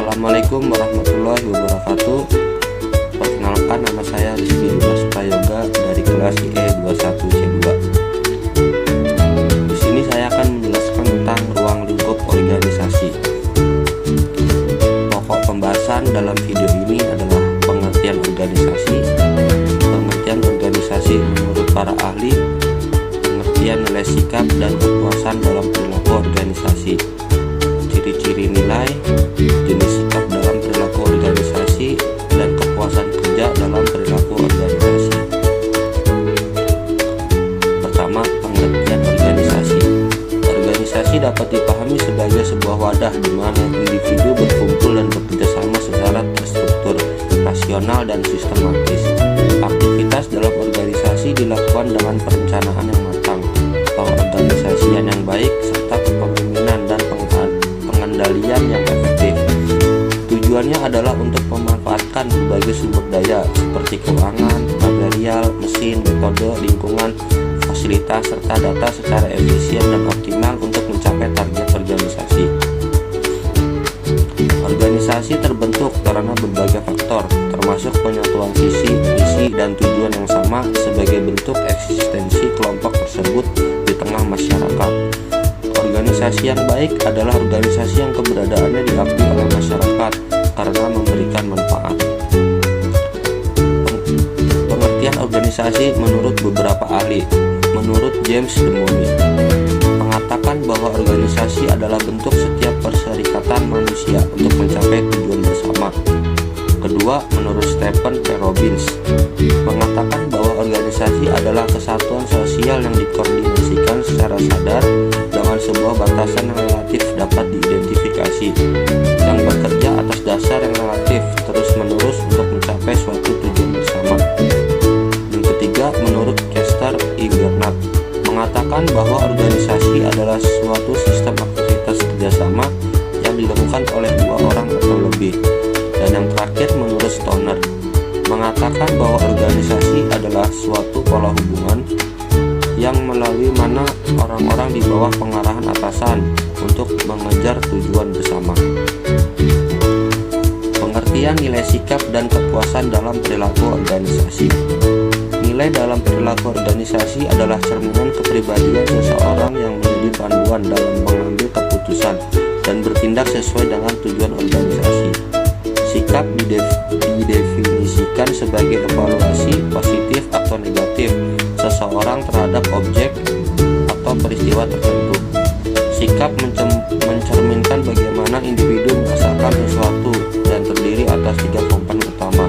Assalamualaikum warahmatullahi wabarakatuh. Perkenalkan, nama saya Rizky Dimas Prayoga dari kelas IE21C2. Di sini saya akan menjelaskan tentang ruang lingkup organisasi. Pokok pembahasan dalam video ini adalah pengertian organisasi, pengertian organisasi menurut para ahli, pengertian nilai sikap dan kepuasan dalam perilaku organisasi, ciri-ciri nilai, jenis sikap dalam perilaku organisasi, dan kepuasan kerja dalam perilaku organisasi. Pertama, pengertian organisasi. Organisasi dapat dipahami sebagai sebuah wadah di mana individu berkumpul dan bekerja sama secara terstruktur, rasional, dan sistematis. Aktivitas dalam organisasi dilakukan dengan perencanaan yang matang, pengorganisasian yang baik, serta kepemimpinan dan pengendalian yang efektif. Tujuannya adalah untuk memanfaatkan berbagai sumber daya seperti keuangan, material, mesin, metode, lingkungan, fasilitas, serta data secara efisien dan optimal untuk mencapai target organisasi. Organisasi terbentuk karena berbagai faktor, termasuk penyatuan visi, misi, dan tujuan yang sama sebagai bentuk eksistensi kelompok tersebut di tengah masyarakat. Organisasi yang baik adalah organisasi yang keberadaannya diakui oleh masyarakat karena memberikan manfaat. Pengertian organisasi menurut beberapa ahli. Menurut James Demoni, mengatakan bahwa organisasi adalah bentuk setiap perserikatan manusia untuk mencapai tujuan bersama. Kedua, menurut Stephen P. Robbins, mengatakan bahwa organisasi adalah kesatuan sosial yang dikoordinasikan secara sadar dengan sebuah batasan yang relatif dapat diidentifikasi, yang bekerja atas dasar yang relatif terus-menerus untuk mencapai suatu tujuan bersama. Yang ketiga, menurut Chester E. Bernard, mengatakan bahwa organisasi adalah suatu sistem aktivitas kerjasama yang dilakukan oleh dua orang atau lebih. Dan yang terakhir, menurut Stoner, mengatakan bahwa organisasi adalah suatu pola hubungan yang melalui mana orang-orang di bawah pengarahan atasan untuk mengejar tujuan bersama. Pengertian nilai sikap dan kepuasan dalam perilaku organisasi. Nilai dalam perilaku organisasi adalah cerminan kepribadian seseorang yang menjadi panduan dalam mengambil keputusan dan bertindak sesuai dengan tujuan organisasi. Sikap didefinisikan sebagai evaluasi positif atau negatif seseorang terhadap objek atau peristiwa tertentu. Sikap mencerminkan bagaimana individu merasakan sesuatu dan terdiri atas tiga komponen utama.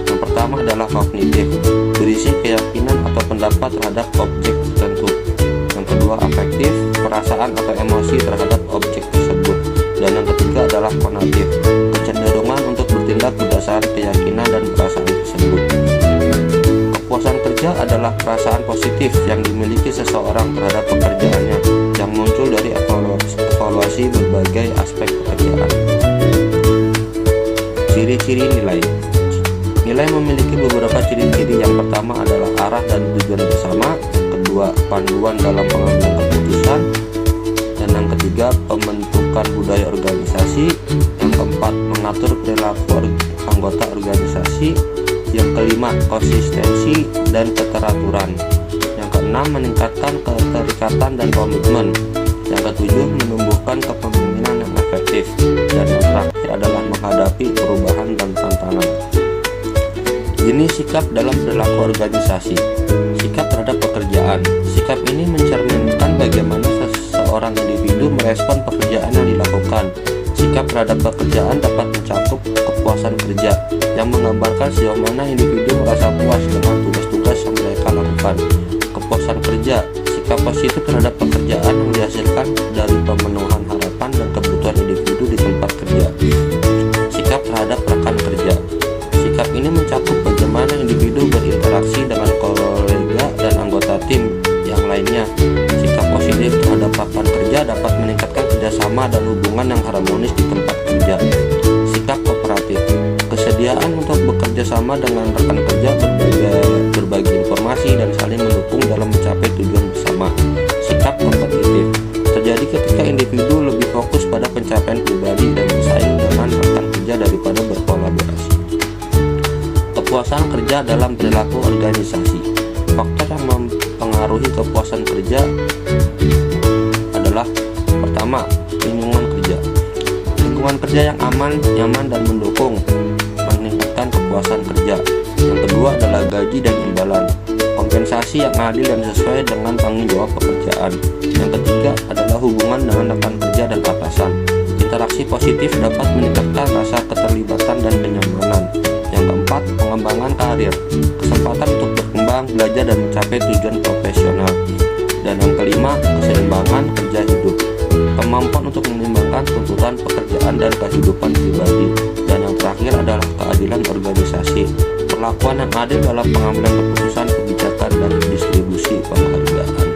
Yang pertama adalah kognitif, berisi keyakinan atau pendapat terhadap objek tertentu. Yang kedua, afektif, perasaan atau emosi terhadap objek tersebut. Dan yang ketiga adalah konatif, kecenderungan untuk bertindak berdasarkan keyakinan dan perasaan tersebut. Kepuasan kerja adalah perasaan positif yang dimiliki seseorang terhadap pekerjaannya yang muncul dari evaluasi berbagai aspek pekerjaan. Ciri-ciri nilai. Nilai memiliki beberapa ciri-ciri. Yang pertama adalah arah dan tujuan bersama. Kedua, panduan dalam pengambilan keputusan. Dan yang ketiga, pembentukan budaya organisasi. Yang keempat, mengatur perilaku anggota organisasi. Yang kelima, konsistensi dan keteraturan. Yang keenam, meningkatkan keterikatan dan komitmen. Yang ketujuh, menumbuhkan kepemimpinan yang efektif. Dan yang terakhir adalah menghadapi perubahan dan tantangan. Jenis sikap dalam perilaku organisasi. Sikap terhadap pekerjaan. Sikap ini mencerminkan bagaimana seorang individu merespon pekerjaan yang dilakukan. Sikap terhadap pekerjaan dapat mencakup kepuasan kerja, yang menggambarkan sejauh mana individu merasa puas dengan tugas-tugas yang mereka lakukan. Kepuasan kerja, sikap positif terhadap pekerjaan yang dihasilkan dari pemenuhan harapan dan kebutuhan individu di tempat kerja. Sikap terhadap rekan kerja. Sikap ini mencakup bagaimana individu berinteraksi dengan kolega dan anggota tim yang lainnya. Sikap positif terhadap rekan kerja dapat meningkatkan kerjasama dan hubungan yang harmonis di tempat kerja. Sikap kooperatif, kesediaan untuk bekerja sama dengan rekan kerja, berbagi informasi dan saling mendukung dalam mencapai tujuan bersama. Sikap kompetitif, terjadi ketika individu lebih fokus pada pencapaian pribadi dan bersaing dengan rekan kerja dalam perilaku organisasi. Faktor yang mempengaruhi kepuasan kerja adalah: pertama, lingkungan kerja. Lingkungan kerja yang aman, nyaman, dan mendukung meningkatkan kepuasan kerja. Yang kedua adalah gaji dan imbalan. Kompensasi yang adil dan sesuai dengan tanggung jawab pekerjaan. Yang ketiga adalah hubungan dengan rekan kerja dan atasan. Interaksi positif dapat meningkatkan rasa keterlibatan dan kenyamanan. Yang keempat, pengembangan karir. Kesempatan untuk berkembang, belajar, dan mencapai tujuan profesional. Dan yang kelima, keseimbangan kerja hidup. Kemampuan untuk menyeimbangkan tuntutan pekerjaan dan kehidupan pribadi. Dan yang terakhir adalah keadilan organisasi. Perlakuan yang adil dalam pengambilan keputusan, kebijakan, dan distribusi penghargaan.